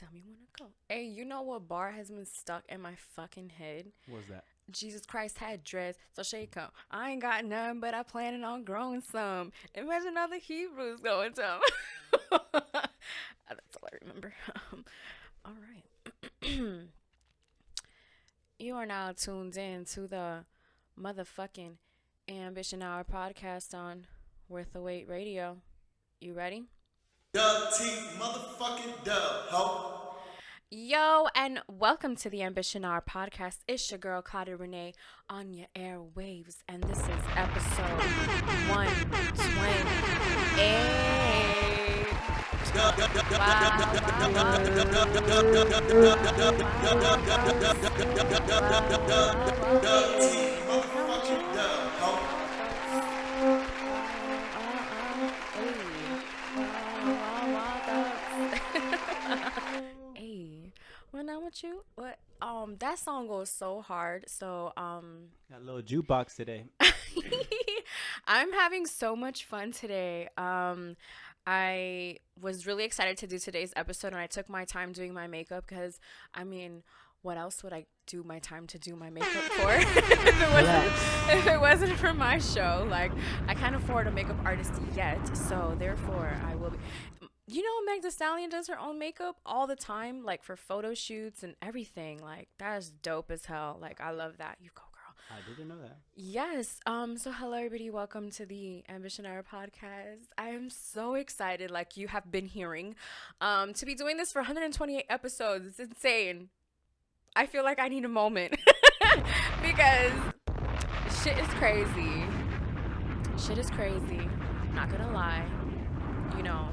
Tell me when to go. Hey, you know what bar has been stuck in my fucking head? What's that? Jesus Christ had dress, so shake up. I ain't got none, but I planning on growing some. Imagine all the Hebrews going some. That's all I remember. All right. You are now tuned in to the motherfucking Ambition Hour podcast on Worth the Wait Radio. You ready? Dub T motherfucking dub, ho. Yo, and welcome to the Ambition Hour podcast. It's your girl, Claudia Renee, on your airwaves, and this is episode 128. Dub T motherfucking dub, ho. Hey, when I'm with you, what? That song goes so hard. So, Got a little jukebox today. I'm having so much fun today. I was really excited to do today's episode, and I took my time doing my makeup because, I mean, what else would I do my time to do my makeup for if it wasn't for my show? Like, I can't afford a makeup artist yet, so therefore I will be. You know, Meg Thee Stallion does her own makeup all the time, like for photo shoots and everything. Like, that is dope as hell. Like, I love that. You go, girl. I didn't know that. Yes. So hello everybody. Welcome to the Ambition Hour podcast. I am so excited, like you have been hearing, to be doing this for 128 episodes. It's insane. I feel like I need a moment because shit is crazy. Shit is crazy. Not gonna lie. You know,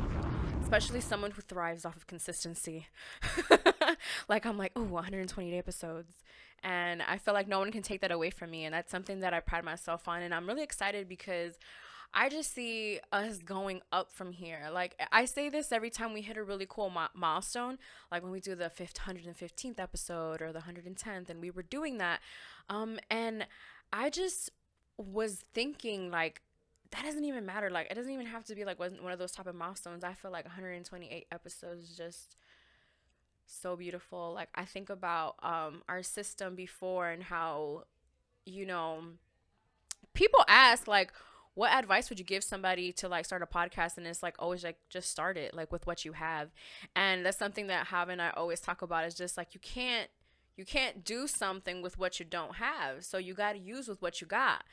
especially someone who thrives off of consistency. Like, I'm like, oh, 128 episodes. And I feel like no one can take that away from me. And that's something that I pride myself on. And I'm really excited because I just see us going up from here. Like, I say this every time we hit a really cool milestone. Like when we do the 115th episode or the 110th. And we were doing that. And I just was thinking, like, that doesn't even matter. Like, it doesn't even have to be like one of those type of milestones. I feel like 128 episodes is just so beautiful. Like, I think about our system before and how, you know, people ask, like, what advice would you give somebody to like start a podcast? And it's like always like, just start it like with what you have. And that's something that Hav and I always talk about, is just like you can't do something with what you don't have. So you got to use with what you got.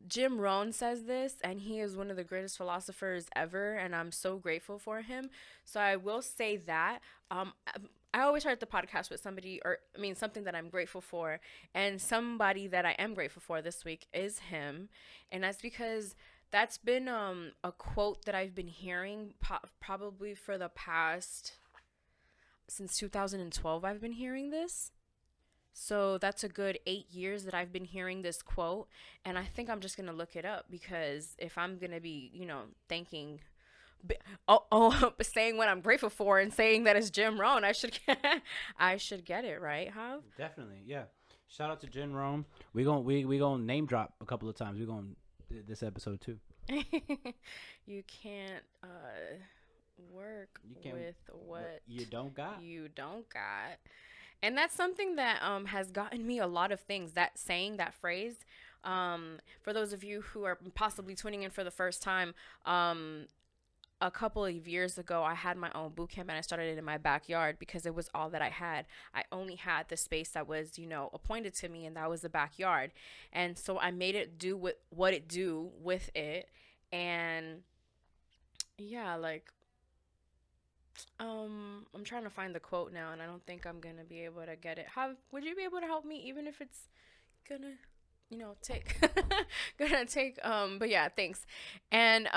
Jim Rohn says this, and he is one of the greatest philosophers ever, and I'm so grateful for him. So I will say that. I always start the podcast with something that I'm grateful for, and somebody that I am grateful for this week is him, and that's because that's been a quote that I've been hearing probably for the past since 2012. I've been hearing this. So that's a good 8 years that I've been hearing this quote. And I think I'm just going to look it up, because if I'm going to be, you know, saying what I'm grateful for and saying that it's Jim Rohn, I should get it right, huh? Definitely, yeah. Shout out to Jen Rome. We gonna name drop a couple of times. We're gonna this episode too. You can't work with what you don't got. And that's something that has gotten me a lot of things. That saying, that phrase, for those of you who are possibly tuning in for the first time, a couple of years ago, I had my own boot camp, and I started it in my backyard because it was all that I had. I only had the space that was, you know, appointed to me, and that was the backyard. And so I made it do what it do with it. And yeah, like, I'm trying to find the quote now, and I don't think I'm gonna be able to get it. Would you be able to help me, even if it's gonna, you know, take but yeah, thanks. And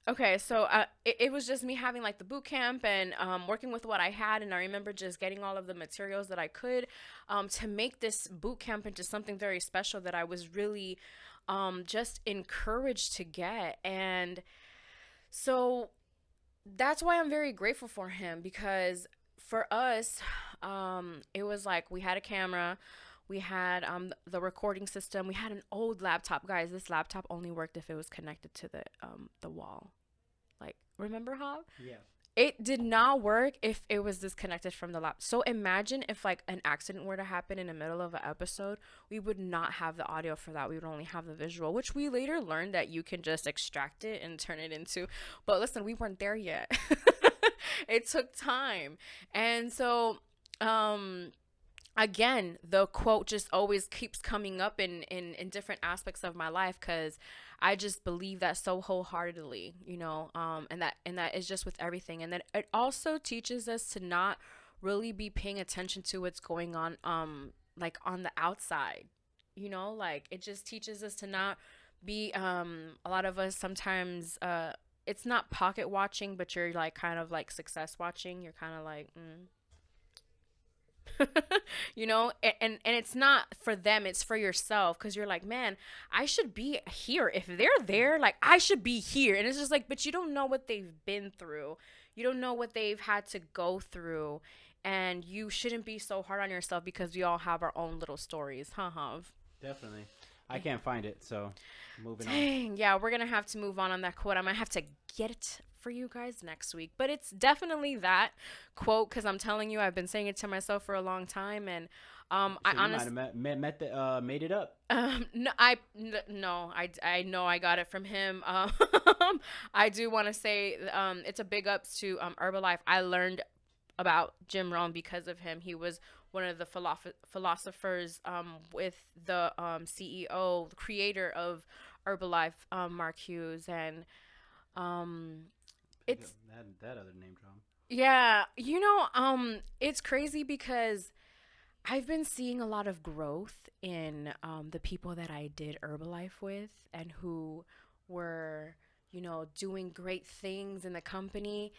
okay, so it was just me having like the boot camp and working with what I had, and I remember just getting all of the materials that I could to make this boot camp into something very special that I was really just encouraged to get. And so that's why I'm very grateful for him, because for us, it was like we had a camera, we had the recording system, we had an old laptop. Guys, this laptop only worked if it was connected to the wall. Like, remember how? Yeah. it did not work if it was disconnected from the lap. So imagine if like an accident were to happen in the middle of an episode, we would not have the audio for that. We would only have the visual, which we later learned that you can just extract it and turn it into. But listen, we weren't there yet. It took time. And so again, the quote just always keeps coming up in different aspects of my life, because I just believe that so wholeheartedly, and that is just with everything. And then it also teaches us to not really be paying attention to what's going on, like on the outside, like it just teaches us to not be, a lot of us sometimes, it's not pocket watching, but you're like kind of like success watching. You're kind of like, and it's not for them, it's for yourself, because you're like, man, I should be here. If they're there, like I should be here. And it's just like, but you don't know what they've been through, you don't know what they've had to go through, and you shouldn't be so hard on yourself, because we all have our own little stories, Huv? Definitely. I can't find it, so moving on. Dang, yeah, we're gonna have to move on that quote. I might have to get it for you guys next week, but it's definitely that quote, because I'm telling you, I've been saying it to myself for a long time. And So I you honestly, might have made it up. no, I know I got it from him. I do want to say, it's a big ups to Herbalife. I learned about Jim Rohn because of him. He was one of the philosophers, with the CEO, the creator of Herbalife, Mark Hughes. And it's That other name drop. yeah, it's crazy because I've been seeing a lot of growth in, the people that I did Herbalife with, and who were, doing great things in the company.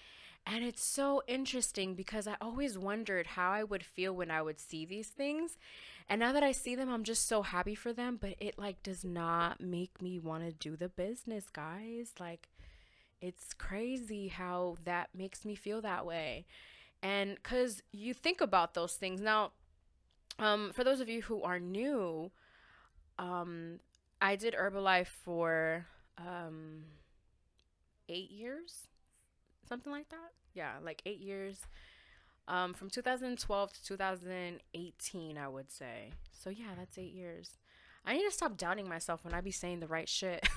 And it's so interesting because I always wondered how I would feel when I would see these things. And now that I see them, I'm just so happy for them. But it like does not make me want to do the business, guys. Like, it's crazy how that makes me feel that way. And because you think about those things. Now, for those of you who are new, I did Herbalife for 8 years, something like that. Yeah, like 8 years. From 2012 to 2018, I would say. So yeah, that's 8 years. I need to stop doubting myself when I be saying the right shit.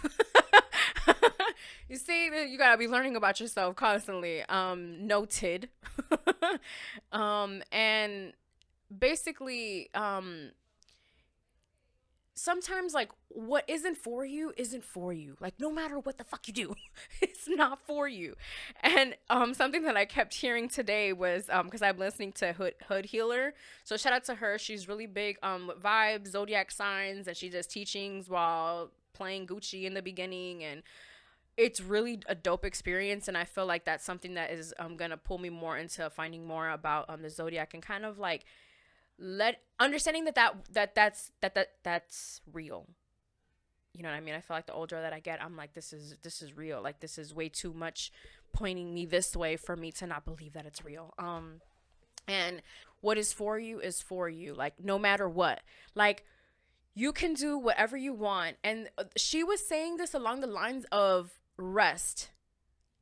You see, you gotta be learning about yourself constantly. Noted. And basically, sometimes like what isn't for you isn't for you. Like no matter what the fuck you do, it's not for you. And something that I kept hearing today was, because I'm listening to Hood Healer. So shout out to her. She's really big with vibes, zodiac signs, and she does teachings while playing Gucci in the beginning. And it's really a dope experience, and I feel like that's something that is gonna pull me more into finding more about the zodiac, and kind of like let understanding that's real. You know what I mean? I feel like the older that I get, I'm like, this is real. Like this is way too much pointing me this way for me to not believe that it's real. And what is for you is for you. Like no matter what. Like you can do whatever you want. And she was saying this along the lines of rest.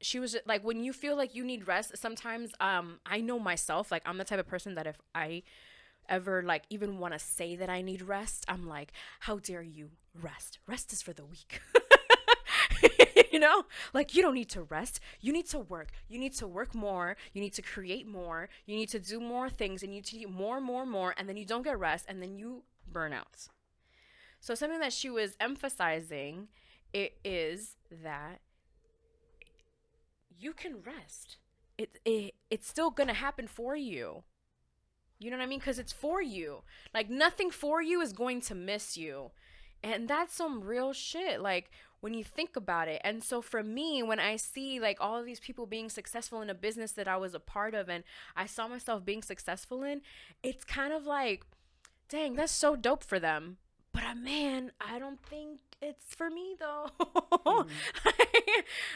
She was just, like, when you feel like you need rest, sometimes I know myself, like I'm the type of person that if I ever like even want to say that I need rest, I'm like, how dare you rest? Rest is for the weak. Like you don't need to rest. You need to work. You need to work more. You need to create more. You need to do more things, and you need to do more, and then you don't get rest, and then you burn out. So something that she was emphasizing, it is that you can rest. It's still gonna happen for you. You know what I mean? Because it's for you. Like nothing for you is going to miss you. And that's some real shit. Like when you think about it. And so for me, when I see like all of these people being successful in a business that I was a part of, and I saw myself being successful in, it's kind of like, dang, that's so dope for them. But man, I don't think it's for me though.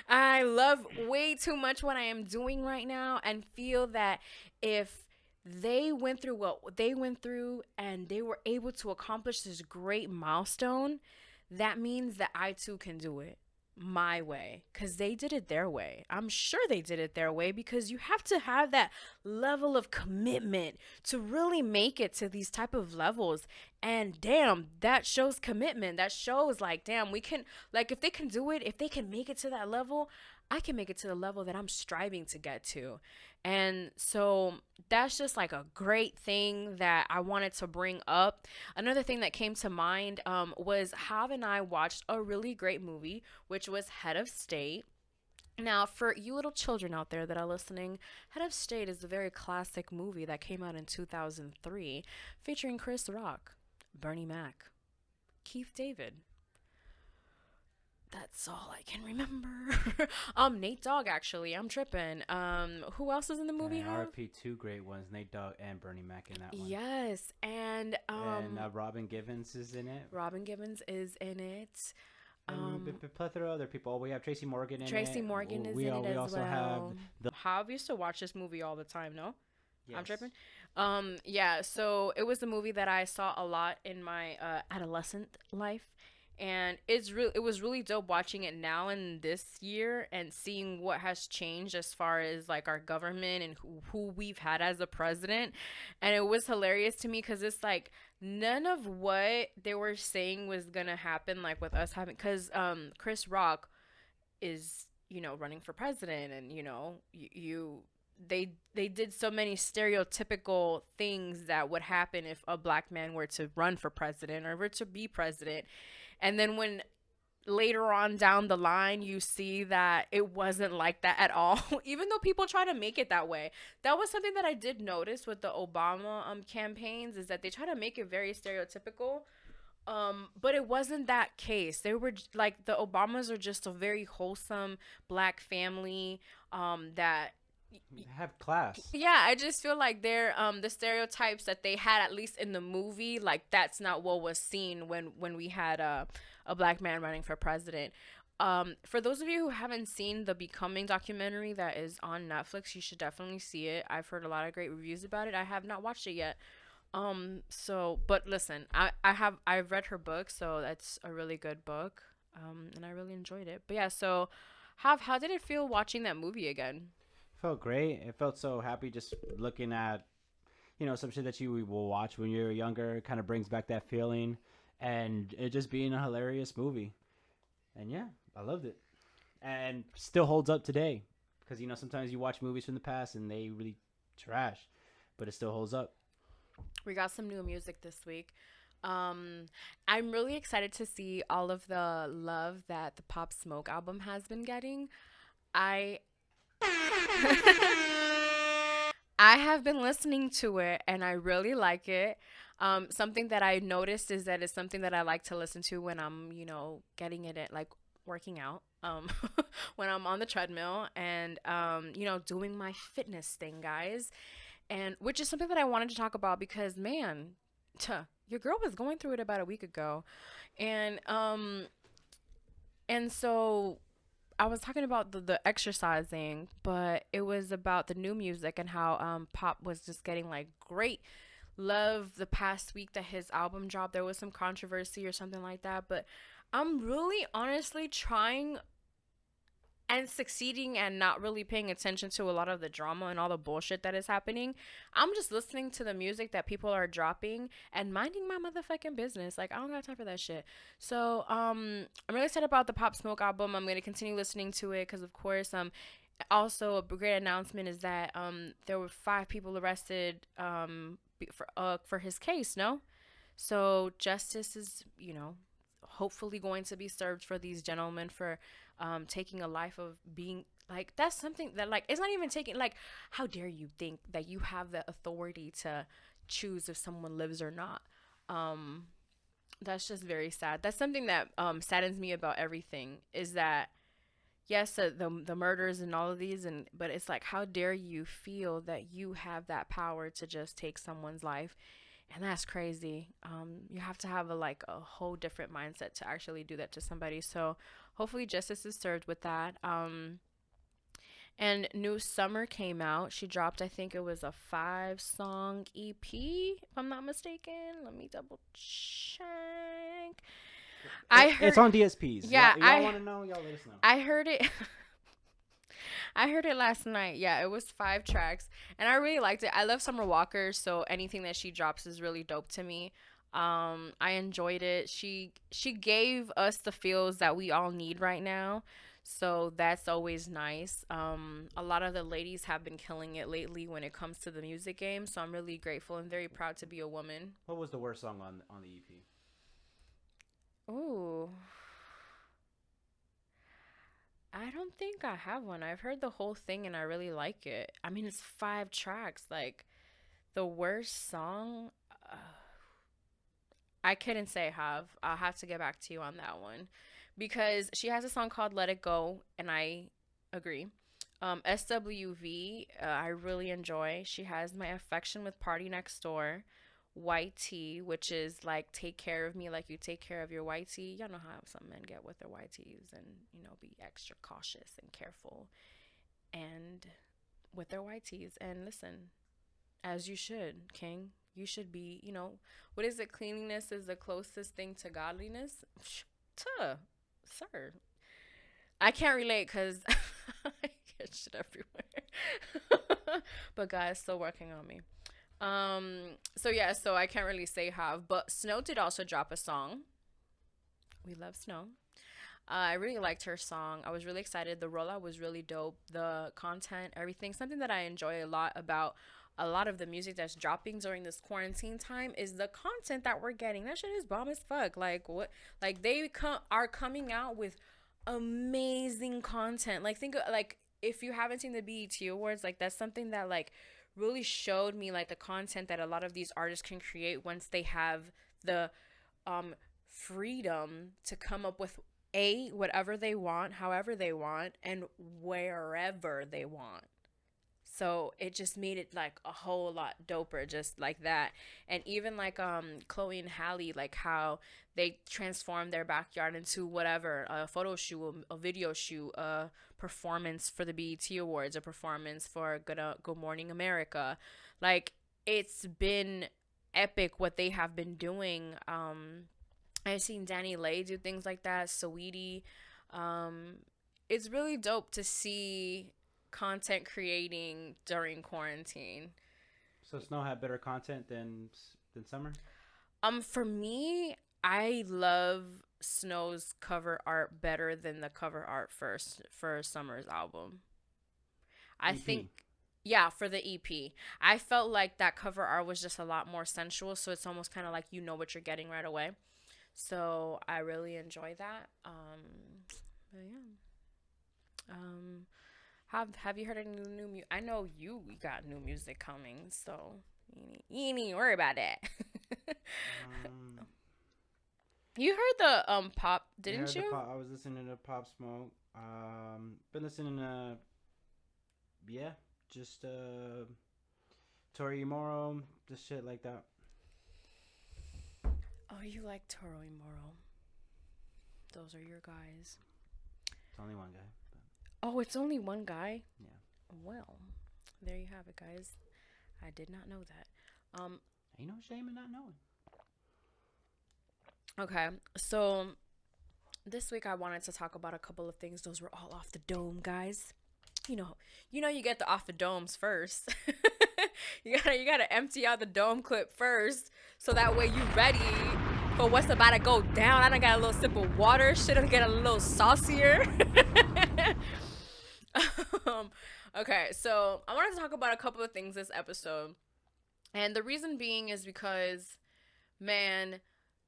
I love way too much what I am doing right now, and feel that if they went through what they went through and they were able to accomplish this great milestone, that means that I too can do it. my way, because they did it their way. I'm sure they did it their way, because you have to have that level of commitment to really make it to these type of levels. And damn, that shows commitment. That shows like, damn, we can, like, if they can do it, if they can make it to that level, I can make it to the level that I'm striving to get to. And so that's just like a great thing that I wanted to bring up. Another thing that came to mind was Hav and I watched a really great movie, which was Head of State. Now, for you little children out there that are listening, Head of State is a very classic movie that came out in 2003, featuring Chris Rock, Bernie Mac, Keith David. That's all I can remember. Nate Dogg, actually. I'm tripping. Who else is in the movie? And RP, two great ones, Nate Dogg and Bernie Mac in that one. Yes, and Robin Givens is in it. Robin Givens is in it. Plethora of other people. We have Tracy Morgan in it. Tracy Morgan is in it we as also well. have the Hav used to watch this movie all the time, no? yes. I'm tripping. Yeah, so it was a movie that I saw a lot in my adolescent life. And it was really dope watching it now in this year and seeing what has changed as far as like our government and who we've had as a president. And it was hilarious to me because it's like none of what they were saying was gonna happen, like with us having, because Chris Rock is, you know, running for president, and you know, they did so many stereotypical things that would happen if a black man were to run for president or were to be president. And then when later on down the line you see that it wasn't like that at all, even though people try to make it that way. That was something that I did notice with the Obama campaigns, is that they try to make it very stereotypical. But it wasn't that case. They were like, the Obamas are just a very wholesome black family that have class. Yeah, I just feel like they're the stereotypes that they had, at least in the movie, like that's not what was seen when we had a black man running for president. For those of you who haven't seen the Becoming documentary that is on Netflix, you should definitely see it. I've heard a lot of great reviews about it. I have not watched it yet. But listen, I've read her book, so that's a really good book. And I really enjoyed it. But yeah, so how did it feel watching that movie again? Felt great. It felt so happy just looking at, you know, some shit that you will watch when you're younger. It kind of brings back that feeling, and it just being a hilarious movie. And yeah, I loved it, and still holds up today, because you know sometimes you watch movies from the past and they really trash, but it still holds up. We got some new music this week. I'm really excited to see all of the love that the Pop Smoke album has been getting. I have been listening to it and I really like it. Something that I noticed is that it's something that I like to listen to when I'm, you know, getting it at, like, working out, when I'm on the treadmill and, you know, doing my fitness thing, guys. And which is something that I wanted to talk about because, man, your girl was going through it about a week ago. And so I was talking about the exercising, but it was about the new music and how Pop was just getting like great love the past week that his album dropped. There was some controversy or something like that, but I'm really honestly trying and succeeding and not really paying attention to a lot of the drama and all the bullshit that is happening. I'm just listening to the music that people are dropping and minding my motherfucking business. Like, I don't got time for that shit. So, I'm really excited about the Pop Smoke album. I'm going to continue listening to it because, of course, also a great announcement is that there were 5 people arrested for his case, no? So, justice is, you know, hopefully going to be served for these gentlemen for taking a life of being, like, that's something that, like, it's not even taking, like, how dare you think that you have the authority to choose if someone lives or not. That's just very sad. That's something that saddens me about everything, is that yes, the murders and all of these, but it's like, how dare you feel that you have that power to just take someone's life. And that's crazy. You have to have a whole different mindset to actually do that to somebody. So hopefully justice is served with that. And New Summer came out. She dropped, I think it was a 5-song EP, if I'm not mistaken. Let me double check. I It's heard, on DSPs. yeah, Y'all want to know? Y'all let us know. I heard it. I heard it last night. Yeah, it was 5 tracks, and I really liked it. I love Summer Walker, so anything that she drops is really dope to me. I enjoyed it. She gave us the feels that we all need right now, so that's always nice. A lot of the ladies have been killing it lately when it comes to the music game, so I'm really grateful and very proud to be a woman. What was the worst song on the EP? Ooh, I don't think I have one. I've heard the whole thing and I really like it. I mean, it's 5 tracks. Like, the worst song, I couldn't say have. I'll have to get back to you on that one because she has a song called "Let It Go," and I agree. SWV, I really enjoy. She has "My Affection" with Party Next Door. YT, which is like "Take Care of Me Like You Take Care of Your YT." Y'all know how some men get with their YTs, and be extra cautious and careful and with their YTs. And listen, as you should, King. You should be, what is it? Cleanliness is the closest thing to godliness. Tuh, sir. I can't relate because I get shit everywhere. But God is still working on me. So yeah, so I can't really say have, but Snow did also drop a song. We love Snow. I really liked her song. I was really excited. The rollout was really dope. The content, everything. Something that I enjoy a lot about a lot of the music that's dropping during this quarantine time is the content that we're getting. That shit is bomb as fuck. Like what? Like they are coming out with amazing content. Like think like if you haven't seen the BET Awards, like that's something that like really showed me like the content that a lot of these artists can create once they have the freedom to come up with whatever they want, however they want, and wherever they want. So it just made it like a whole lot doper, just like that. And even like Chloe and Halle, like how they transformed their backyard into whatever, a photo shoot, a video shoot, a performance for the BET Awards, a performance for Good Morning America. Like it's been epic what they have been doing. I've seen Danny Lay do things like that, Saweetie. Um, it's really dope to see content creating during quarantine. So Snow had better content than Summer. For me, I love Snow's cover art better than the cover art for Summer's album. I EP. think yeah, for the EP. I felt like that cover art was just a lot more sensual, so it's almost kind of like you know what you're getting right away. So I really enjoy that. But yeah. Um, have you heard any new music? I know you got new music coming, so you need to worry about that. Um, You heard the pop, I didn't heard the you? pop. I was listening to Pop Smoke. Been listening to yeah, just Tori Moro, just shit like that. Oh, you like Toro y Moro. Those are your guys. It's only one guy. But Oh, it's only one guy? yeah. Well, there you have it, guys. I did not know that. Ain't no shame in not knowing. Okay, so this week I wanted to talk about a couple of things. Those were all off the dome, guys. You get the off the domes first. you gotta empty out the dome clip first, so that way you ready for what's about to go down. I done got a little sip of water. Shit, I get a little saucier. um, okay, so I wanted to talk about a couple of things this episode, and the reason being is because, man,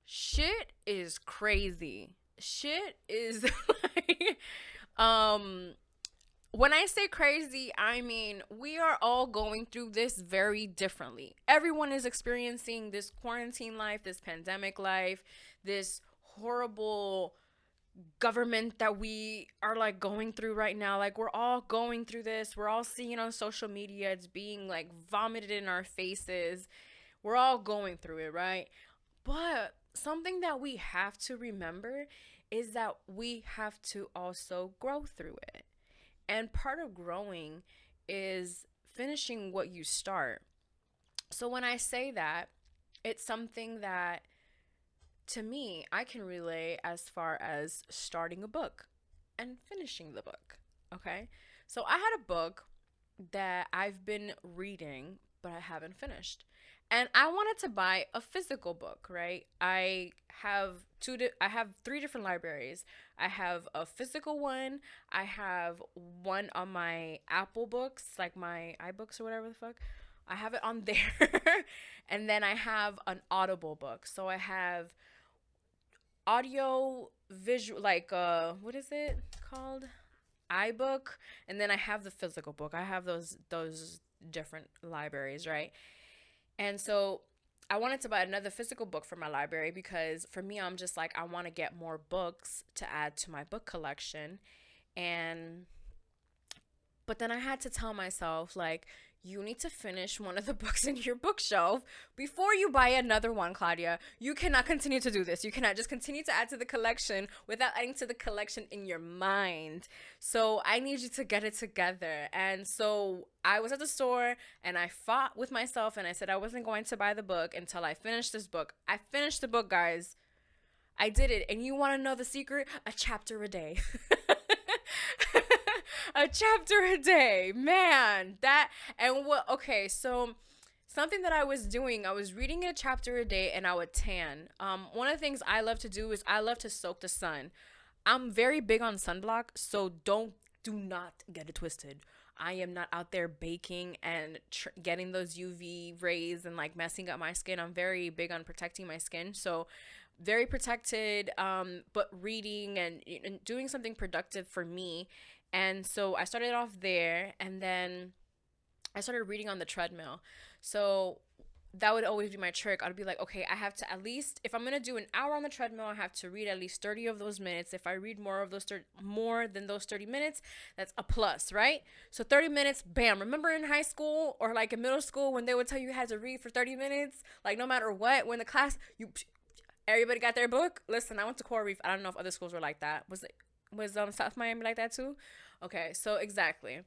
shit is crazy. Shit is like, when I say crazy, I mean we are all going through this very differently. Everyone is experiencing this quarantine life, this pandemic life, this horrible government that we are like going through right now. Like we're all going through this. We're all seeing it on social media. It's being like vomited in our faces. We're all going through it, right? But something that we have to remember is that we have to also grow through it. And part of growing is finishing what you start. So when I say that, it's something that to me, I can relate as far as starting a book and finishing the book. Okay. So I had a book that I've been reading, but I haven't finished. And I wanted to buy a physical book, right? I have three different libraries. I have a physical one, I have one on my Apple Books, like my iBooks or whatever the fuck. I have it on there. And then I have an Audible book. So I have audio visual, like what is it called, iBook, and then I have the physical book. I have those different libraries, right? And so I wanted to buy another physical book for my library because for me, I'm just like, I want to get more books to add to my book collection. And but then I had to tell myself, like, you need to finish one of the books in your bookshelf before you buy another one, Claudia. You cannot continue to do this. You cannot just continue to add to the collection without adding to the collection in your mind. So I need you to get it together. And so I was at the store and I fought with myself and I said I wasn't going to buy the book until I finished this book. I finished the book, guys. I did it. And you want to know the secret? A chapter a day. A chapter a day, man. That and what okay, so something that I was doing, I was reading a chapter a day and I would tan. One of the things I love to do is I love to soak the sun. I'm very big on sunblock, so do not get it twisted. I am not out there baking and getting those UV rays and like messing up my skin. I'm very big on protecting my skin, so very protected, but reading and doing something productive for me. And so I started off there and then I started reading on the treadmill. So that would always be my trick. I'd be like, okay, I have to at least, if I'm going to do an hour on the treadmill, I have to read at least 30 of those minutes. If I read more than those 30 minutes, that's a plus, right? So 30 minutes, bam. Remember in high school or like in middle school when they would tell you you had to read for 30 minutes? Like no matter what, when the class, everybody got their book. Listen, I went to Coral Reef. I don't know if other schools were like that. Was South Miami like that too? Okay, so exactly.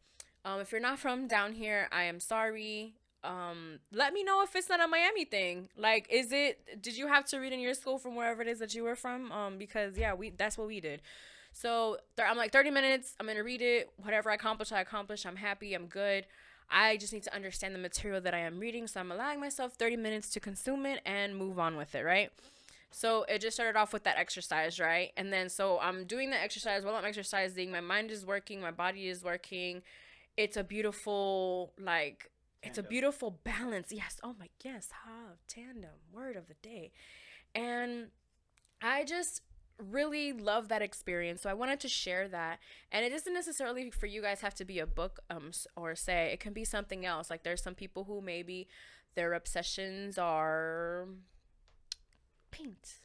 If you're not from down here, I am sorry. Let me know if it's not a Miami thing. Like, did you have to read in your school from wherever it is that you were from? Because yeah, that's what we did. So I'm like 30 minutes. I'm gonna read it. Whatever I accomplish, I accomplish. I'm happy. I'm good. I just need to understand the material that I am reading. So I'm allowing myself 30 minutes to consume it and move on with it, right? So it just started off with that exercise, right? And then so I'm doing the exercise while I'm exercising. My mind is working, my body is working. It's a beautiful, like, it's a beautiful balance. Yes. Oh my, yes. Tandem, word of the day. And I just really love that experience. So I wanted to share that. And it doesn't necessarily for you guys have to be a book or say it can be something else. Like there's some people who maybe their obsessions are paint.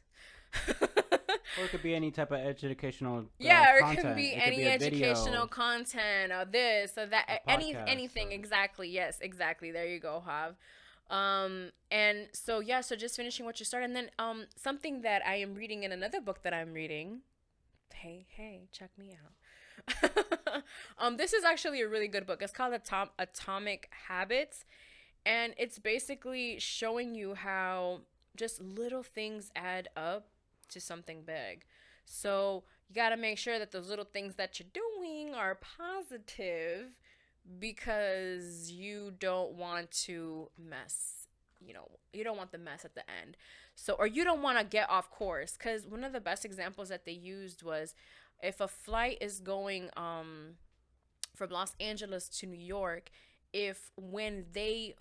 Or it could be any type of educational Yeah, or it content. can be It could any a educational video, content or this or that, anything. or... Exactly. Yes, exactly. There you go, Hav. And so yeah, so just finishing what you started, and then something that I am reading in another book that I'm reading. Hey, check me out. This is actually a really good book. It's called Atomic Habits, and it's basically showing you how just little things add up to something big. So you got to make sure that those little things that you're doing are positive because you don't want to mess, you don't want the mess at the end. So, or you don't want to get off course, because one of the best examples that they used was if a flight is going from Los Angeles to New York, if when they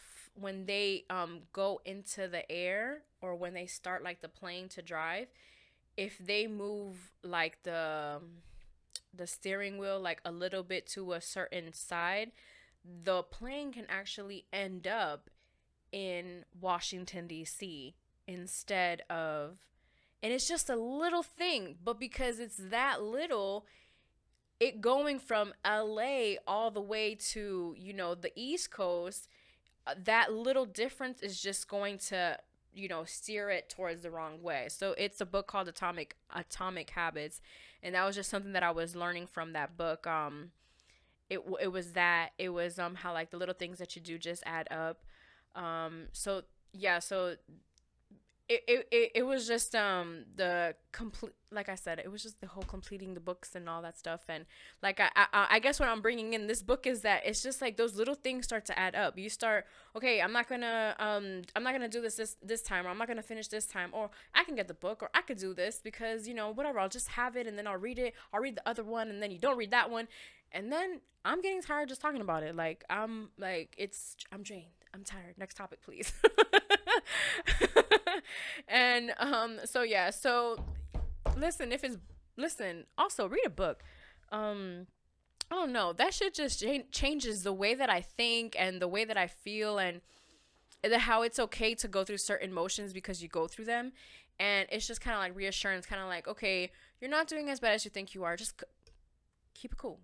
go into the air, or when they start like the plane to drive, if they move like the steering wheel like a little bit to a certain side, the plane can actually end up in Washington D.C. instead of, and it's just a little thing, but because it's that little, it going from LA all the way to, the East Coast, that little difference is just going to, steer it towards the wrong way. So it's a book called Atomic Habits, and that was just something that I was learning from that book. It was how like the little things that you do just add up. So yeah, so it was just the complete, like I said, it was just the whole completing the books and all that stuff. And like I guess what I'm bringing in this book is that it's just like those little things start to add up. You start, okay, I'm not gonna do this time, or I'm not gonna finish this time, or I can get the book, or I could do this because, you know, whatever, I'll just have it and then I'll read it, I'll read the other one, and then you don't read that one, and then I'm getting tired just talking about it. Like I'm drained, I'm tired. Next topic, please. And so yeah, so listen, also read a book. I don't know, that shit just changes the way that I think and the way that I feel, and how it's okay to go through certain emotions because you go through them. And it's just kind of like reassurance, kind of like, okay, you're not doing as bad as you think you are. Just keep it cool.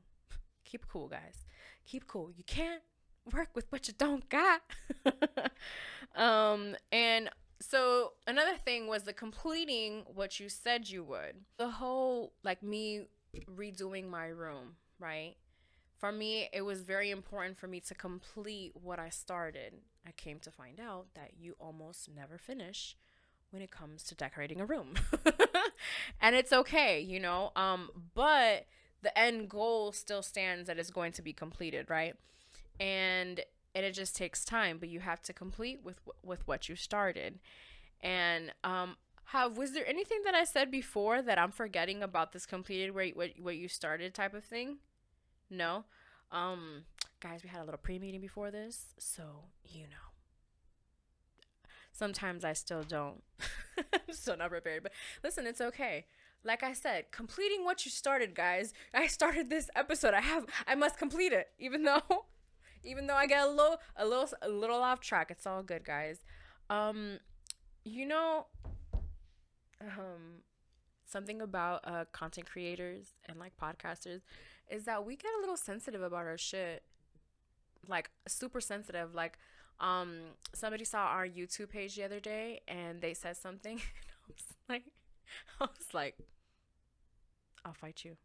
Keep it cool, guys. Keep it cool. You can't work with what you don't got. And so another thing was the completing what you said you would. The whole, like, me redoing my room, right? For me, it was very important for me to complete what I started. I came to find out that you almost never finish when it comes to decorating a room. And it's okay, you know, but the end goal still stands, that it's going to be completed, right? And it just takes time, but you have to complete with what you started. And was there anything that I said before that I'm forgetting about this completed what you started type of thing? No. Guys, we had a little pre-meeting before this, so you know. Sometimes I still don't. I'm still not prepared, but listen, it's okay. Like I said, completing what you started, guys. I started this episode. I must complete it, even though I get a little off track. It's all good, guys. You know, something about content creators and like podcasters is that we get a little sensitive about our shit. Like super sensitive. Like somebody saw our YouTube page the other day and they said something and I was like, I'll fight you.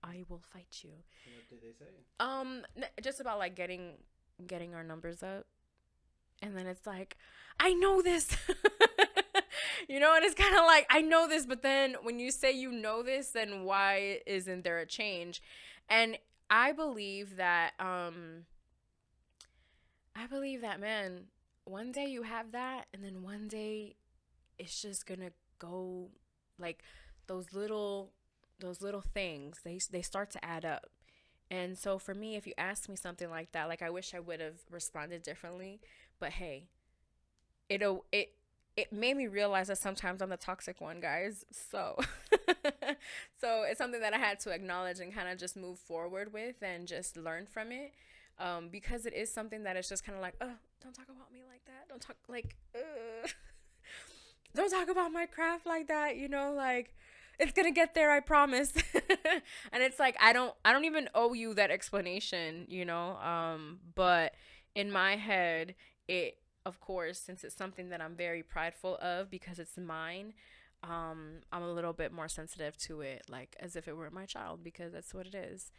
I will fight you. What did they say? Just about like getting our numbers up. And then it's like, I know this. You know, and it's kind of like, I know this, but then when you say you know this, then why isn't there a change? And I believe that man, one day you have that, and then one day it's just gonna go, like those little things, they start to add up. And so for me, if you ask me something like that, like I wish I would have responded differently, but hey, it made me realize that sometimes I'm the toxic one, guys. So so it's something that I had to acknowledge and kind of just move forward with and just learn from it. Because it is something that is just kind of like, don't talk about me like that. Don't talk like, don't talk about my craft like that. You know, like it's gonna get there, I promise. And it's like, I don't even owe you that explanation, you know. But in my head, it, of course, since it's something that I'm very prideful of because it's mine, I'm a little bit more sensitive to it, like as if it were my child, because that's what it is.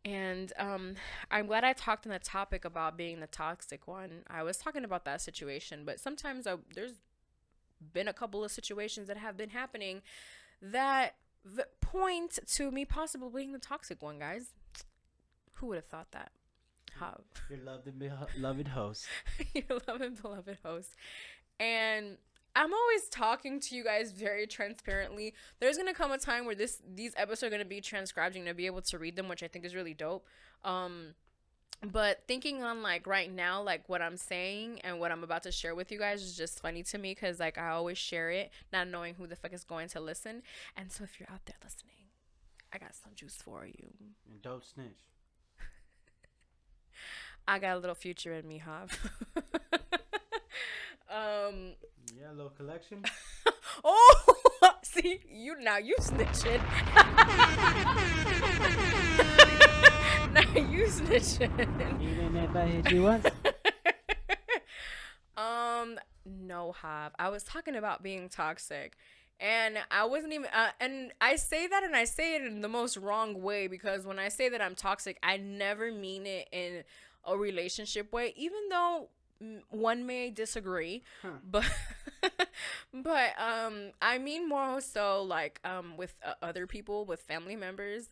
And I'm glad I talked on the topic about being the toxic one. I was talking about that situation, but sometimes there's been a couple of situations that have been happening that point to me possibly being the toxic one, guys. Who would have thought that? How? Your beloved host. Your beloved host. And I'm always talking to you guys very transparently. There's going to come a time where these episodes are going to be transcribed. You're going to be able to read them, which I think is really dope. But thinking on like right now, like what I'm saying and what I'm about to share with you guys is just funny to me, because like I always share it not knowing who the fuck is going to listen. And so if you're out there listening, I got some juice for you. And don't snitch. I got a little future in me, Hob. Yeah, a little collection. Oh, see, you snitching. Now you snitching. Even if I hit you once. No, Hob. I was talking about being toxic. And I wasn't even, and I say that, and I say it in the most wrong way, because when I say that I'm toxic, I never mean it in a relationship way, even though one may disagree, but But I mean more so like with other people, with family members,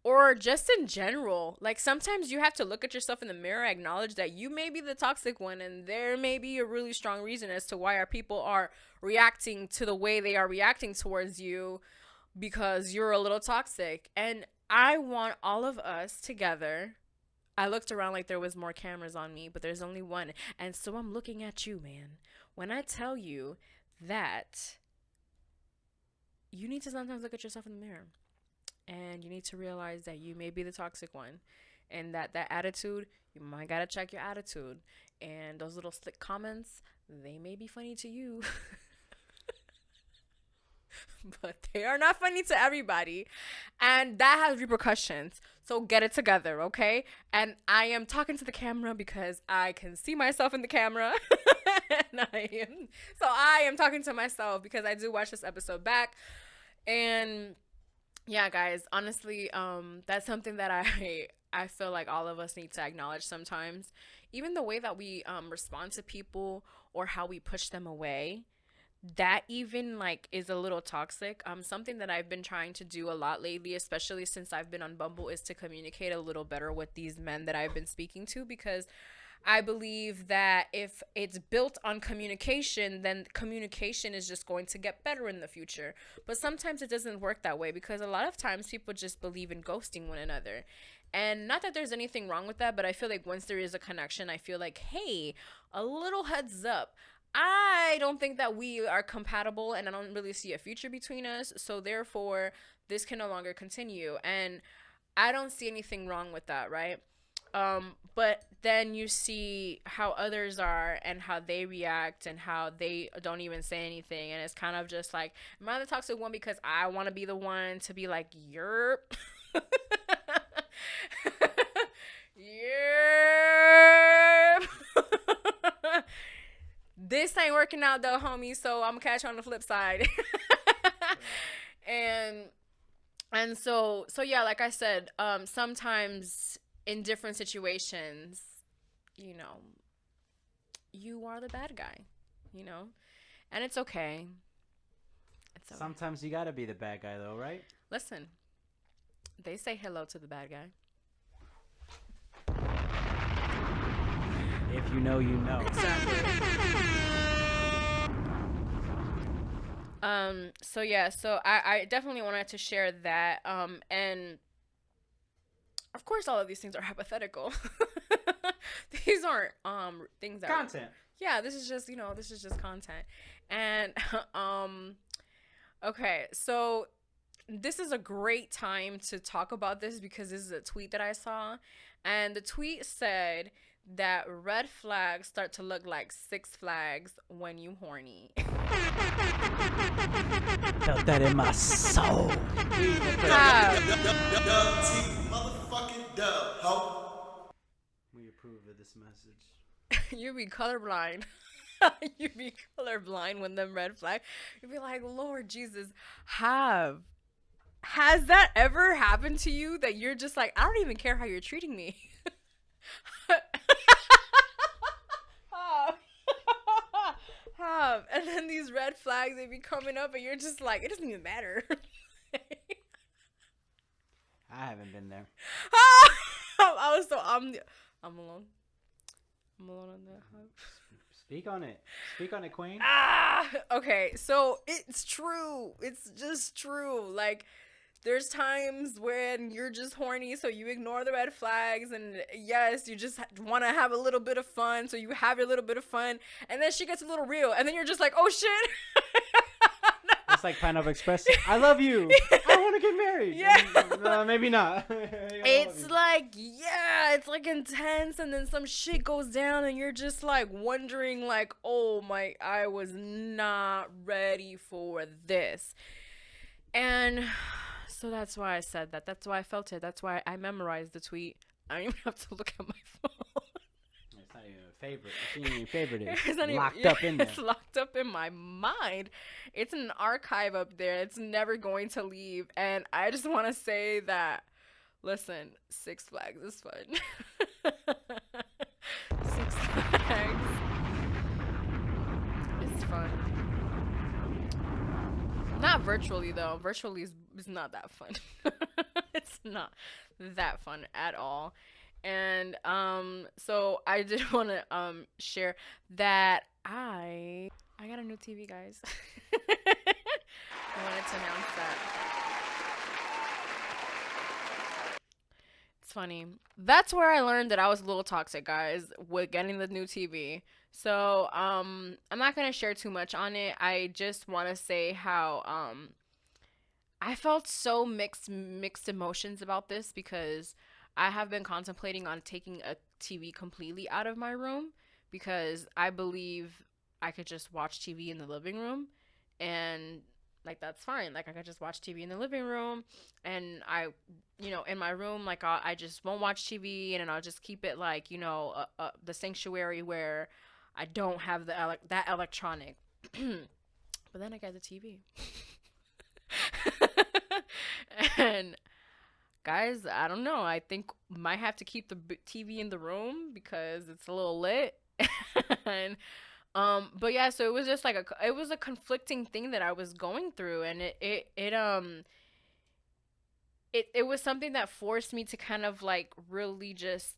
or just in general. Like sometimes you have to look at yourself in the mirror, acknowledge that you may be the toxic one, and there may be a really strong reason as to why our people are reacting to the way they are reacting towards you, because you're a little toxic. And I want all of us together. I looked around like there was more cameras on me, but there's only one. And so I'm looking at you, man. When I tell you that you need to sometimes look at yourself in the mirror, and you need to realize that you may be the toxic one, and that attitude, you might gotta check your attitude. And those little slick comments, they may be funny to you. But they are not funny to everybody, and that has repercussions. So get it together, okay? And I am talking to the camera because I can see myself in the camera. And I am talking to myself because I do watch this episode back. And yeah, guys, honestly, that's something that I feel like all of us need to acknowledge sometimes. Even the way that we respond to people, or how we push them away, that even like is a little toxic. Something that I've been trying to do a lot lately, especially since I've been on Bumble, is to communicate a little better with these men that I've been speaking to, because I believe that if it's built on communication, then communication is just going to get better in the future. But sometimes it doesn't work that way, because a lot of times people just believe in ghosting one another. And not that there's anything wrong with that, but I feel like once there is a connection, I feel like, hey, a little heads up. I don't think that we are compatible, and I don't really see a future between us. So therefore, this can no longer continue. And I don't see anything wrong with that, right? But then you see how others are and how they react and how they don't even say anything. And it's kind of just like, am I the toxic one because I want to be the one to be like, yerp. Yerp. This ain't working out though, homie, so I'm gonna catch you on the flip side. and so yeah, like I said, sometimes in different situations, you know, you are the bad guy, you know, and it's okay. It's okay. Sometimes you gotta be the bad guy though, right? Listen, they say hello to the bad guy. If you know, you know. So yeah, so I definitely wanted to share that. And of course all of these things are hypothetical. These aren't things that Content. Yeah, this is just, this is just content. And okay, so this is a great time to talk about this, because this is a tweet that I saw, and the tweet said that red flags start to look like Six Flags when you horny. Felt that in my soul. Motherfucking dub, ho. We approve of this message. You be colorblind. You be colorblind when them red flag. You be like, Lord Jesus, has that ever happened to you that you're just like, I don't even care how you're treating me? And then these red flags, they be coming up, and you're just like, it doesn't even matter. I haven't been there. I'm alone. I'm alone on that. Speak on it. Speak on it, Queen. Okay, so it's true. It's just true. Like, there's times when you're just horny, so you ignore the red flags, and yes, you just want to have a little bit of fun, so you have your little bit of fun, and then she gets a little real, and then you're just like, oh shit. It's like Pineapple Express. I love you. I want to get married. Yeah. Maybe not. It's like, yeah, it's like intense, and then some shit goes down, and you're just like wondering, like, oh my, I was not ready for this. And so that's why I said that. That's why I felt it. That's why I memorized the tweet. I don't even have to look at my phone. It's not even a favorite. It's not even favorite. It's not locked even, up in there. It's locked up in my mind. It's an archive up there. It's never going to leave. And I just want to say that, listen, Six Flags is fun. Six Flags. Not virtually though. Virtually is not that fun. It's not that fun at all. And so I did want to share that I got a new TV, guys. I wanted to announce that. It's funny. That's where I learned that I was a little toxic, guys, with getting the new TV. So, I'm not gonna share too much on it. I just want to say how I felt so mixed emotions about this because I have been contemplating on taking a TV completely out of my room because I believe I could just watch TV in the living room and like that's fine. Like I could just watch TV in the living room and in my room like I just won't watch TV and then I'll just keep it like, the sanctuary where I don't have that electronic. But then I got the TV. And guys, I don't know. I think might have to keep the TV in the room because it's a little lit. And but yeah, so it was just like it was a conflicting thing that I was going through, and it was something that forced me to kind of like really just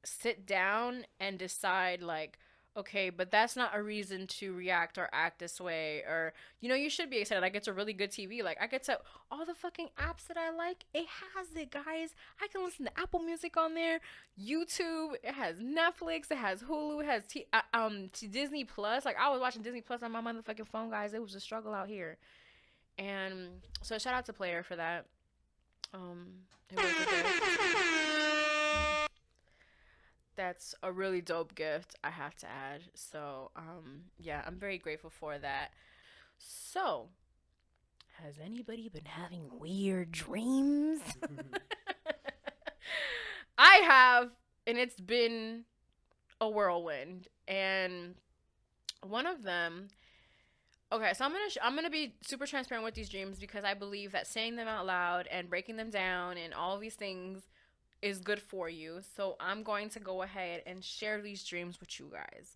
sit down and decide like, okay, but that's not a reason to react or act this way. Or you should be excited. Like it's a really good TV. Like I get to all the fucking apps that I like, it has it, guys. I can listen to Apple Music on there, YouTube, it has Netflix, it has Hulu, it has Disney Plus. Like I was watching Disney Plus on my motherfucking phone, guys. It was a struggle out here. And so shout out to Player for that. It was a good. That's a really dope gift, I have to add. So, yeah, I'm very grateful for that. So, has anybody been having weird dreams? I have, and it's been a whirlwind. And one of them, okay, so I'm gonna be super transparent with these dreams because I believe that saying them out loud and breaking them down and all of these things is good for you. So I'm going to go ahead and share these dreams with you guys.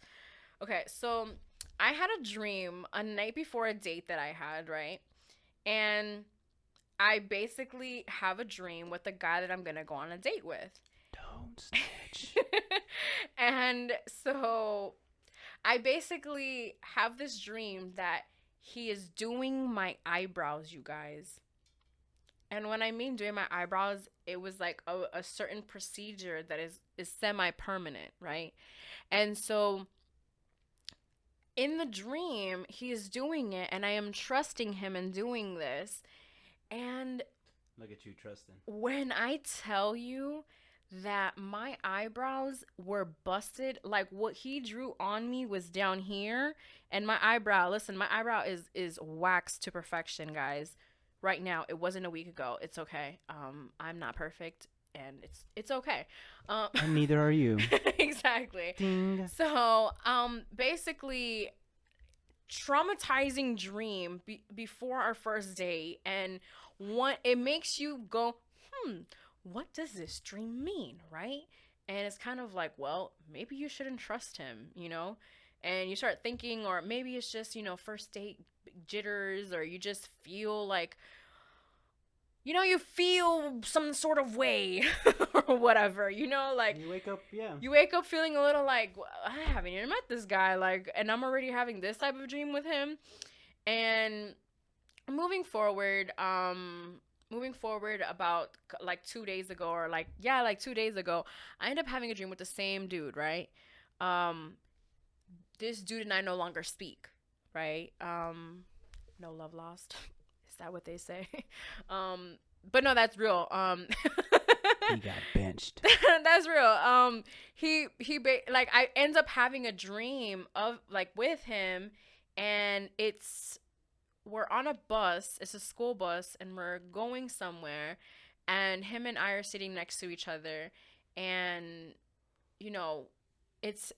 Okay, so I had a dream a night before a date that I had, right? And I basically have a dream with the guy that I'm gonna go on a date with. Don't snitch. And so I basically have this dream that he is doing my eyebrows, you guys. And when I mean doing my eyebrows, it was like a certain procedure that is semi-permanent, right? And so in the dream, he is doing it, and I am trusting him in doing this. And Look at you trusting. when I tell you that my eyebrows were busted, like what he drew on me was down here, and my eyebrow, listen, my eyebrow is waxed to perfection, guys. Right now, it wasn't a week ago. It's okay. I'm not perfect, and it's okay. And neither are you. Exactly. Ding. So, basically, traumatizing dream before our first date, and it makes you go, what does this dream mean, right? And it's kind of like, well, maybe you shouldn't trust him, and you start thinking, or maybe it's just, first date jitters, or you just feel like, you feel some sort of way or whatever, like You wake up, yeah. you wake up feeling a little like, well, I haven't even met this guy, like, and I'm already having this type of dream with him. And moving forward about like 2 days ago, or like 2 days ago, I ended up having a dream with the same dude, right? This dude and I no longer speak, right? No love lost. Is that what they say? But no, that's real. He got benched. That's real. Like I end up having a dream of like with him, and we're on a bus. It's a school bus, and we're going somewhere, and him and I are sitting next to each other, and it's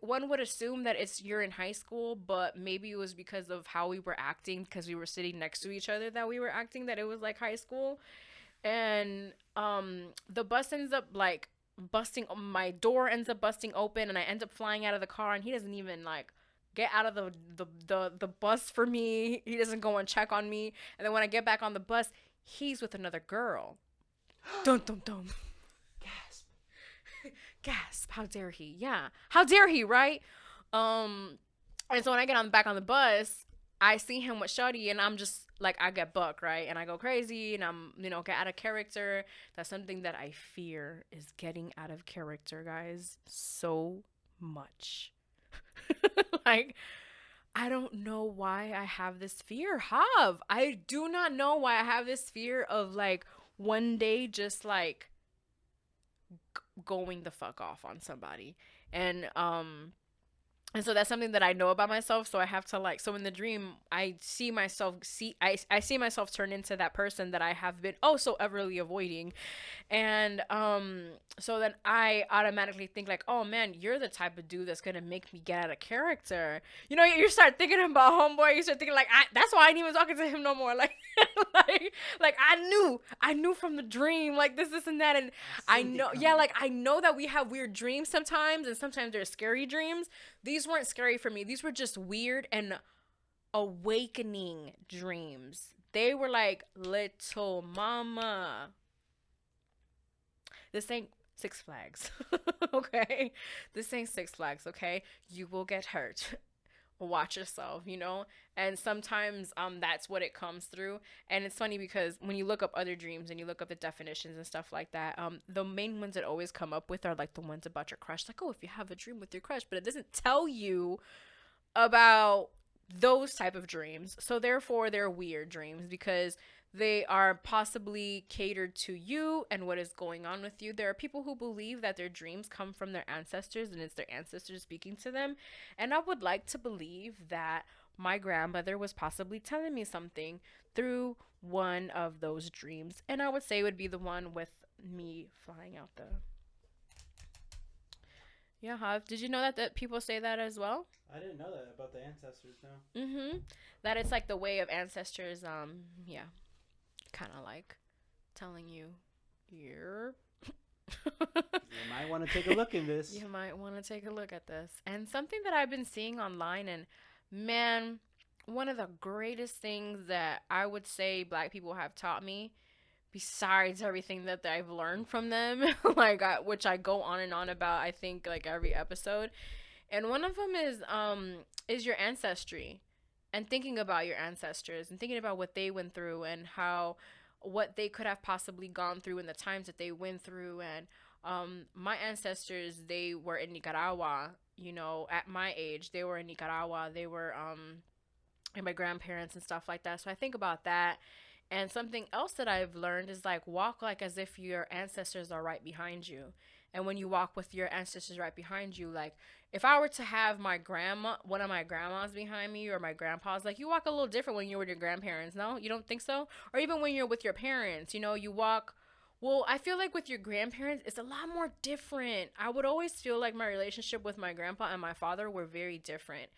one would assume that you're in high school, but maybe it was because of how we were acting, because we were sitting next to each other, that we were acting that it was like high school. And the bus ends up like busting, my door ends up busting open, and I end up flying out of the car, and he doesn't even like get out of the bus for me. He doesn't go and check on me. And then when I get back on the bus, he's with another girl. Dun dun dun. Gasp. Gasp. How dare he? Yeah. How dare he, right? And so when I get back on the bus, I see him with Shawty, and I'm just like, I get buck, right? And I go crazy, and I'm, get out of character. That's something that I fear, is getting out of character, guys, so much. Like, I don't know why I have this fear. I do not know why I have this fear of, like, one day just, like, going the fuck off on somebody. And so that's something that I know about myself. So I have to, like, so in the dream, I see myself turn into that person that I have been so everly avoiding. And so then I automatically think, like, oh man, you're the type of dude that's gonna make me get out of character. You start thinking about homeboy. You start thinking, like, that's why I ain't even talking to him no more. Like, like I knew from the dream, like, this and that. And I know, yeah, like, I know that we have weird dreams sometimes, and sometimes they're scary dreams. These weren't scary for me. These were just weird and awakening dreams. They were like, little mama, this ain't Six Flags. Okay? This ain't Six Flags, okay? You will get hurt. Watch yourself, And sometimes that's what it comes through. And it's funny because when you look up other dreams and you look up the definitions and stuff like that, the main ones that always come up with are like the ones about your crush. Like, oh, if you have a dream with your crush, but it doesn't tell you about those type of dreams. So therefore they're weird dreams because they are possibly catered to you and what is going on with you. There are people who believe that their dreams come from their ancestors and it's their ancestors speaking to them. And I would like to believe that my grandmother was possibly telling me something through one of those dreams. And I would say it would be the one with me flying out the... Yeah, Hav, did you know that people say that as well? I didn't know that about the ancestors, no. Mm-hmm. That it's like the way of ancestors, yeah. Kind of like telling you you might want to take a look in this. You might want to take a look at this. And something that I've been seeing online, and man, one of the greatest things that I would say Black people have taught me, besides everything that I've learned from them, like which I go on and on about, I think, like every episode. And one of them is your ancestry. And thinking about your ancestors and thinking about what they went through and what they could have possibly gone through in the times that they went through. And my ancestors, they were in Nicaragua, at my age. They were in Nicaragua. They were and my grandparents and stuff like that. So I think about that. And something else that I've learned is, like, walk like as if your ancestors are right behind you. And when you walk with your ancestors right behind you, like, if I were to have one of my grandmas behind me or my grandpas, like, you walk a little different when you're with your grandparents, no? You don't think so? Or even when you're with your parents, you walk, well, I feel like with your grandparents, it's a lot more different. I would always feel like my relationship with my grandpa and my father were very different.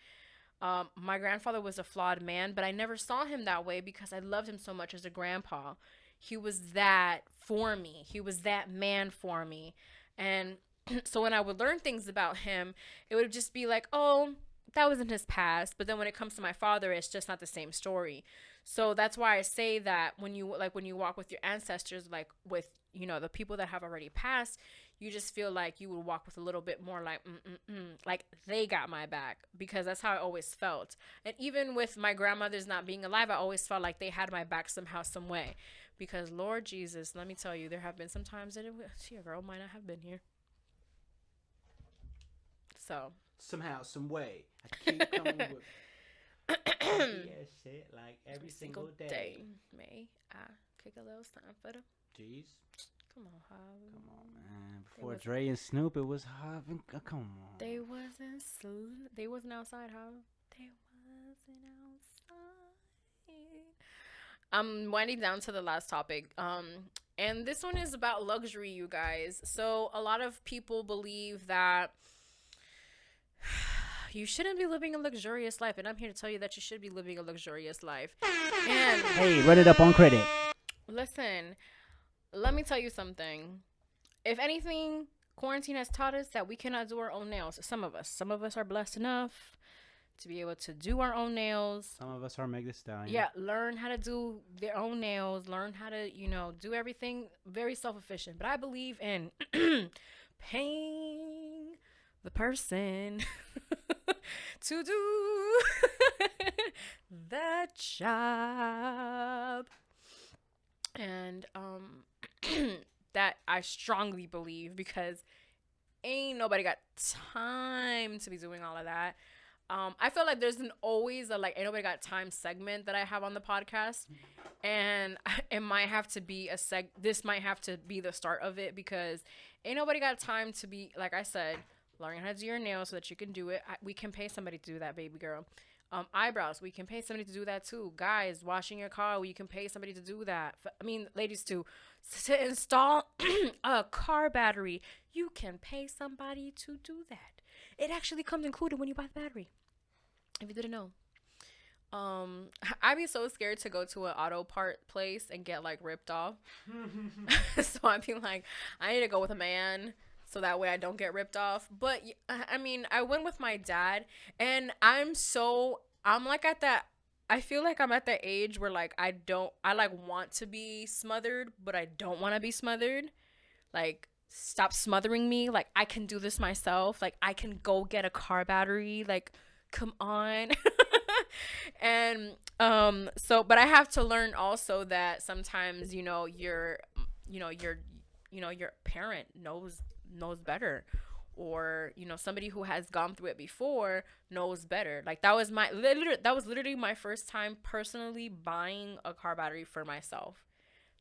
My grandfather was a flawed man, but I never saw him that way because I loved him so much as a grandpa. He was that for me. He was that man for me. And so when I would learn things about him, it would just be like, oh, that was in his past. But then when it comes to my father, it's just not the same story. So that's why I say that when you walk with your ancestors, like with, the people that have already passed, you just feel like you would walk with a little bit more like they got my back, because that's how I always felt. And even with my grandmothers not being alive, I always felt like they had my back somehow, some way. Because Lord Jesus, let me tell you, there have been some times that a girl might not have been here. So somehow, some way, I keep coming with shit like every single day. May I kick a little time for them? Jeez. Come on, Hob. Come on, man. Before Dre and Snoop, it was Hob. Come on. They wasn't outside, Hob. They wasn't outside. I'm winding down to the last topic. And this one is about luxury, you guys. So a lot of people believe that you shouldn't be living a luxurious life, and I'm here to tell you that you should be living a luxurious life. And hey, run it up on credit. Listen, let me tell you something. If anything, quarantine has taught us that we cannot do our own nails. Some of us are blessed enough to be able to do our own nails. Some of us are Meg Thee Stallion. Yeah, learn how to do their own nails, learn how to, do everything very self-efficient. But I believe in paying the person to do that job. And that I strongly believe, because ain't nobody got time to be doing all of that. I feel like there's always a ain't nobody got time segment that I have on the podcast, and it might have to be this might have to be the start of it, because ain't nobody got time to be, like I said, learning how to do your nails so that you can do it. We can pay somebody to do that, baby girl. Eyebrows, we can pay somebody to do that too. Guys, washing your car, you can pay somebody to do that. Ladies too, to install a car battery, you can pay somebody to do that. It actually comes included when you buy the battery, if you didn't know. I'd be so scared to go to an auto part place and get ripped off. So I'd be like, I need to go with a man so that way I don't get ripped off. But I went with my dad, and I'm at that, I feel like I'm at the age where I want to be smothered, but I don't want to be smothered. Stop smothering me. I can do this myself. I can go get a car battery. Come on. And but I have to learn also that sometimes your parent knows better, or somebody who has gone through it before knows better. That was literally my first time personally buying a car battery for myself.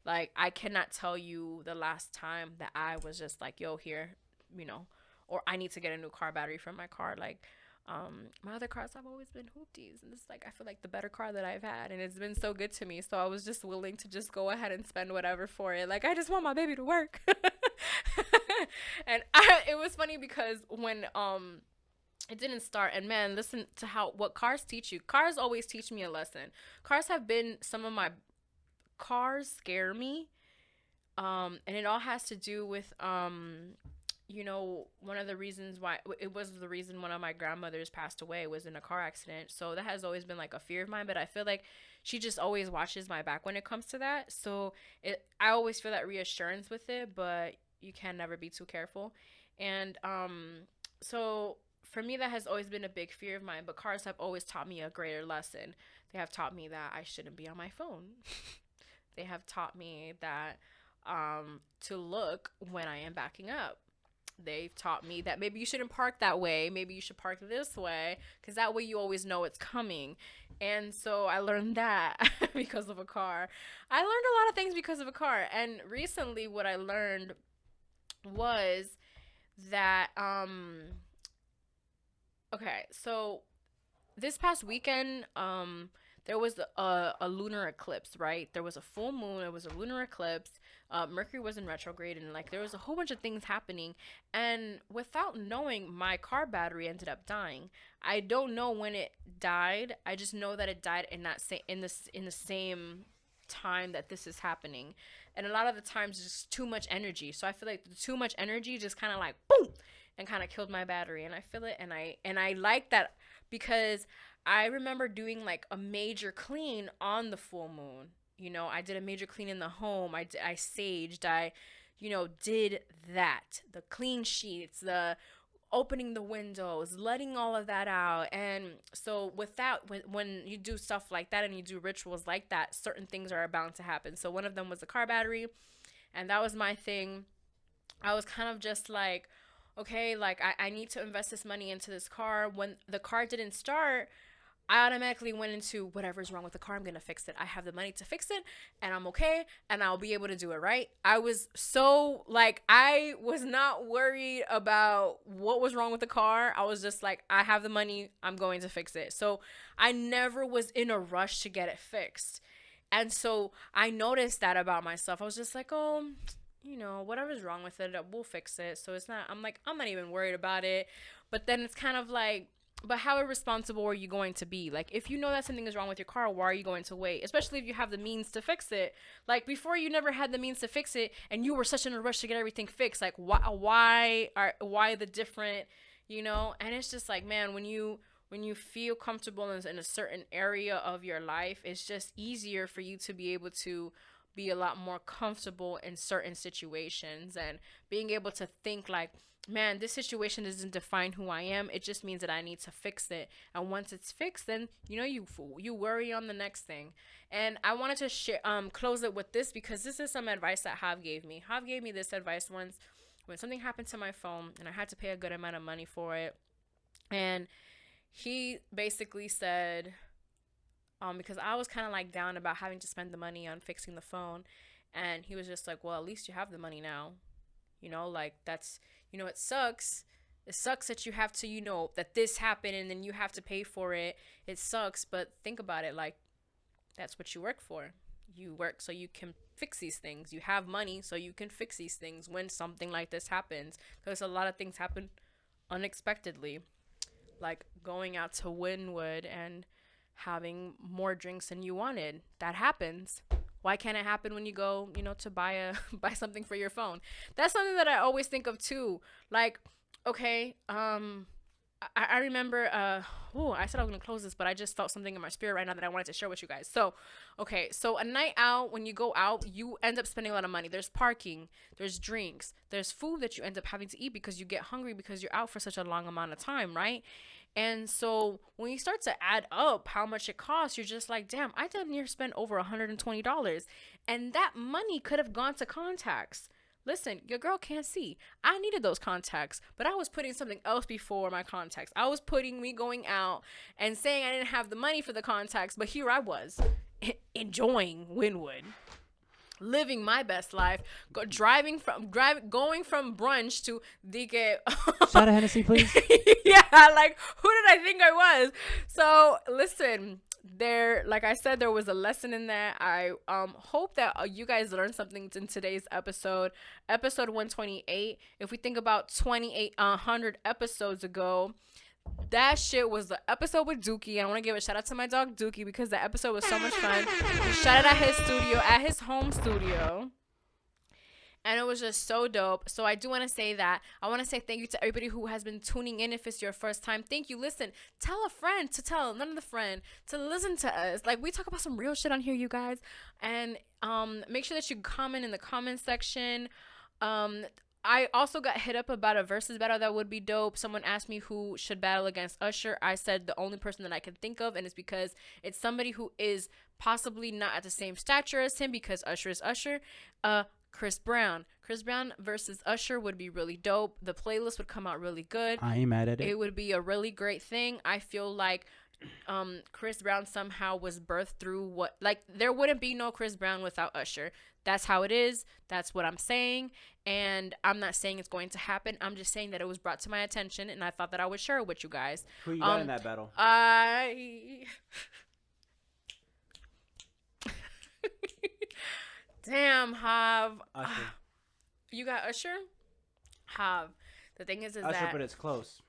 I cannot tell you the last time that I was just yo, here, or I need to get a new car battery for my car. My other cars have always been hoopties, and it's I feel like the better car that I've had, and it's been so good to me. So I was just willing to just go ahead and spend whatever for it. I just want my baby to work. And it was funny because when it didn't start, and man, listen to what cars teach you. Cars always teach me a lesson. Cars scare me, and it all has to do with one of the reasons why it was the reason one of my grandmothers passed away was in a car accident. So that has always been a fear of mine, but I feel like she just always watches my back when it comes to that. So I always feel that reassurance with it, but you can never be too careful. And so for me, that has always been a big fear of mine, but cars have always taught me a greater lesson. They have taught me that I shouldn't be on my phone. They have taught me that to look when I am backing up. They've taught me that maybe you shouldn't park that way. Maybe you should park this way, because that way you always know it's coming. And so I learned that because of a car. I learned a lot of things because of a car. And recently what I learned was that, okay, so this past weekend, there was a lunar eclipse, right? There was a full moon. It was a lunar eclipse. Mercury was in retrograde, and there was a whole bunch of things happening. And without knowing, my car battery ended up dying. I don't know when it died. I just know that it died in the same time that this is happening. And a lot of the times, it's just too much energy. So I feel like the too much energy just kind of boom, and kind of killed my battery. And I feel it, and I like that, because I remember doing a major clean on the full moon. I did a major clean in the home. I saged. I did that. The clean sheets, the opening the windows, letting all of that out. And so with that, when you do stuff like that and you do rituals like that, certain things are bound to happen. So one of them was the car battery, and that was my thing. I was kind of just okay, I need to invest this money into this car. When the car didn't start, I automatically went into whatever's wrong with the car, I'm going to fix it. I have the money to fix it, and I'm okay, and I'll be able to do it, right? I was so, I was not worried about what was wrong with the car. I was just I have the money, I'm going to fix it. So I never was in a rush to get it fixed. And so I noticed that about myself. I was just oh, whatever's wrong with it, we'll fix it. So it's not, I'm not even worried about it. But then it's kind of but how irresponsible are you going to be? If you know that something is wrong with your car, why are you going to wait? Especially if you have the means to fix it. Before, you never had the means to fix it, and you were such in a rush to get everything fixed. Why the different, And it's just man, when you when you feel comfortable in a certain area of your life, it's just easier for you to be able to be a lot more comfortable in certain situations, and being able to think like, man, this situation doesn't define who I am. It just means that I need to fix it. And once it's fixed, then you worry on the next thing. And I wanted to close it with this, because this is some advice that Hav gave me. Hav gave me this advice once when something happened to my phone and I had to pay a good amount of money for it. And he basically said, because I was kind of like down about having to spend the money on fixing the phone, and he was just like, well, at least you have the money now, like that's, it sucks. It sucks that you have to, that this happened and then you have to pay for it. It sucks, but think about it, like, that's what you work for. You work so you can fix these things. You have money so you can fix these things when something like this happens, because a lot of things happen unexpectedly, like going out to Wynwood and having more drinks than you wanted. That happens. Why can't it happen when you go, to buy something for your phone? That's something that I always think of too. Like, okay, I remember, I said I was going to close this, but I just felt something in my spirit right now that I wanted to share with you guys. So, okay, so a night out, when you go out, you end up spending a lot of money. There's parking, there's drinks, there's food that you end up having to eat because you get hungry because you're out for such a long amount of time, right? And so when you start to add up how much it costs, you're just like, damn, I done near spent over $120. And that money could have gone to contacts. Listen, your girl can't see. I needed those contacts, but I was putting something else before my contacts. I was putting me going out and saying I didn't have the money for the contacts, but here I was enjoying Wynwood, living my best life, going from brunch to Dike. Shot of Hennessy, please. Yeah, like, who did I think I was? So listen, like I said, there was a lesson in that. I hope that you guys learned something in today's episode 128. If we think about 2,800 episodes ago, that shit was the episode with Dookie. I want to give a shout out to my dog Dookie, because the episode was so much fun. We shot it at his studio, at his home studio, and it was just so dope. So I do want to say that. I want to say thank you to everybody who has been tuning in. If it's your first time, thank you. Listen, tell a friend to tell another friend to listen to us. Like, we talk about some real shit on here, you guys. And make sure that you comment in the comment section. I also got hit up about a versus battle that would be dope. Someone asked me who should battle against Usher. I said the only person that I can think of, and it's because it's somebody who is possibly not at the same stature as him, because Usher is Usher. Chris Brown versus Usher would be really dope. The playlist would come out really good. I ain't mad at it. It would be a really great thing. I feel like Chris Brown somehow was birthed through there wouldn't be no Chris Brown without Usher. That's how it is. That's what I'm saying. And I'm not saying it's going to happen. I'm just saying that it was brought to my attention, and I thought that I would share it with you guys. Who you got in that battle? Damn, Hav. Usher. You got Usher? Hav. The thing is Usher, that... but it's close.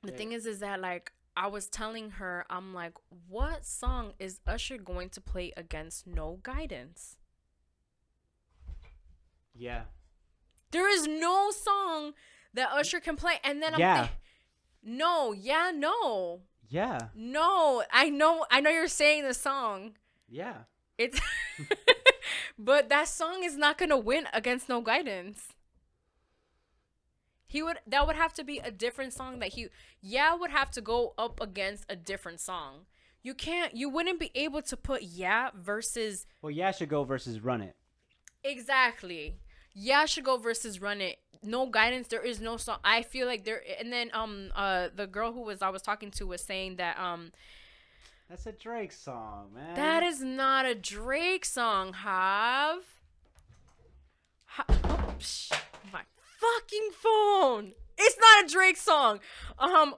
The thing is that, like, I was telling her, I'm like, what song is Usher going to play against No Guidance? Yeah. There is no song that Usher can play. And then Yeah. No. Yeah. No. I know you're saying the song. Yeah. It's... But that song is not going to win against No Guidance. That would have to be a different song that would have to go up against a different song. You wouldn't be able to put versus... Well, should go versus Run It. Exactly. Should go versus Run It. No Guidance, there is no song. I feel like there... And then the girl I was talking to was saying that... That's a Drake song, man. That is not a Drake song, Hav. My fucking phone. It's not a Drake song.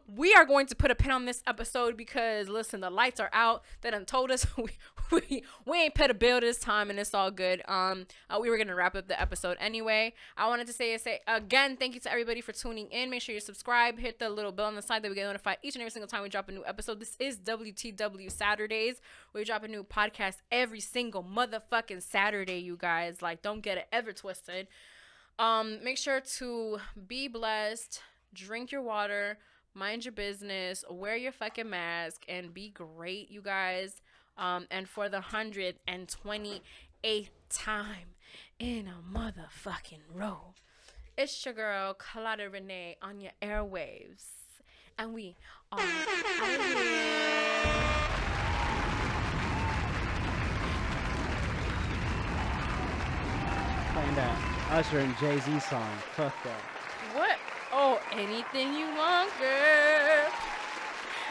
We are going to put a pin on this episode because, listen, the lights are out. They done told us we ain't paid a bill this time, and it's all good. We were gonna wrap up the episode anyway. I wanted to say again, thank you to everybody for tuning in. Make sure you subscribe, hit the little bell on the side that we get notified each and every single time we drop a new episode. This is WTW Saturdays. We drop a new podcast every single motherfucking Saturday, you guys. Like, don't get it ever twisted. Make sure to be blessed, drink your water, mind your business, wear your fucking mask, and be great, you guys. And for the 128th time in a motherfucking row, it's your girl, Claudia Renee, on your airwaves. And we are out of here. Playing that Usher and Jay-Z song. Fuck that. What? Oh, anything you want, girl.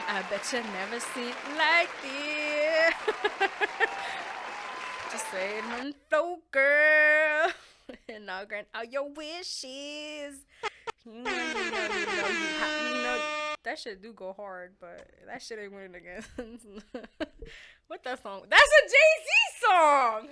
I bet you never seen like this. Just say it one flow, girl. And I'll grant all your wishes. You know, that shit do go hard, but that shit ain't winning again. What that song? That's a Jay-Z song.